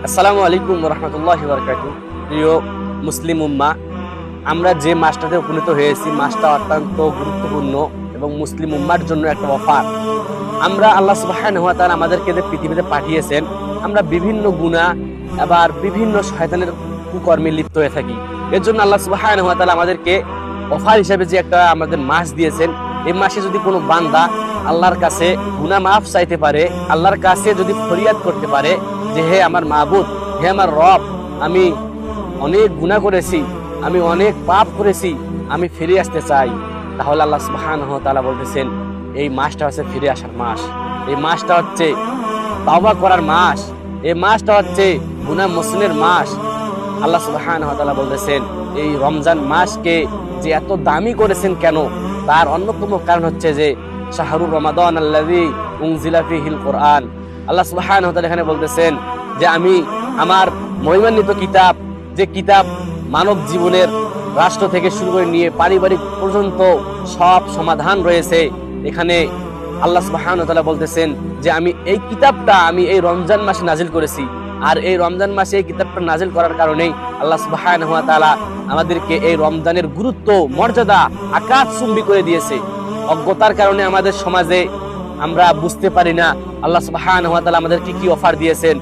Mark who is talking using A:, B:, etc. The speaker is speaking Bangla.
A: আসসালামু আলাইকুম রহমতুল্লাহি ওয়া বারাকাতুহু। প্রিয় মুসলিম উম্মাহ, আমরা যে মাসটাতে উপনীত হয়েছি, মাসটা অত্যন্ত গুরুত্বপূর্ণ এবং মুসলিম উম্মার জন্য একটা অফার। আমরা আল্লাহ সুবহানাহু ওয়া তাআলা আমাদেরকে যে পৃথিবীতে পাঠিয়েছেন, আমরা বিভিন্ন গুনাহ আবার বিভিন্ন শয়তানের কুকর্মে লিপ্ত হয়ে থাকি। এর জন্য আল্লাহ সুবহানাহু ওয়া তাআলা আমাদেরকে অফার হিসেবে যে একটা আমাদের মাস দিয়েছেন, এই মাসে যদি কোনো বান্দা আল্লাহর কাছে গুনাহ মাফ চাইতে পারে, আল্লাহর কাছে যদি ফরিয়াদ করতে পারে যে হে আমার মাবুদ, হে আমার রব, আমি অনেক গুনাহ করেছি, আমি অনেক পাপ করেছি, আমি ফিরে আসতে চাই, তাহলে আল্লাহ সুবহানাহু ওয়া তাআলা বলতেছেন এই মাসটা হচ্ছে ফিরে আসার মাস। এই মাসটা হচ্ছে তাওবা করার মাস। এই মাসটা হচ্ছে গুনাহ মোচনের মাস। আল্লাহ সুবহানাহু ওয়া তাআলা বলতেছেন এই রমজান মাসকে যে এত দামি করেছেন কেন, তার অন্যতম কারণ হচ্ছে যে শাহরুর রমাদান আল্লাযী উনজিলা ফীহিল কুরআন। আল্লাহ সুবহানাহু ওয়া তাআলা এখানে বলতেছেন যে আমি আমার মহিমান্বিত কিতাব, যে কিতাব মানব জীবনের রাষ্ট্র থেকে শুরু করে নিয়ে পারিবারিক পর্যন্ত সব সমাধান রয়েছে, এখানে আল্লাহ সুবহানাহু ওয়া তাআলা বলতেছেন যে আমি এই কিতাবটা আমি এই রমজান মাসে নাজিল করেছি। আর এই রমজান মাসে এই কিতাবটা নাজিল করার কারণেই আল্লাহ সুবহানাহু ওয়া তাআলা আমাদেরকে এই রমজানের গুরুত্ব মর্যাদা আকাশচুম্বী করে দিয়েছে। অজ্ঞতার কারণে আমাদের সমাজে আমরা বুঝতে পারি না আল্লাহ সুবহানাহু ওয়া তাআলা আমাদেরকে কি অফার দিয়েছেন।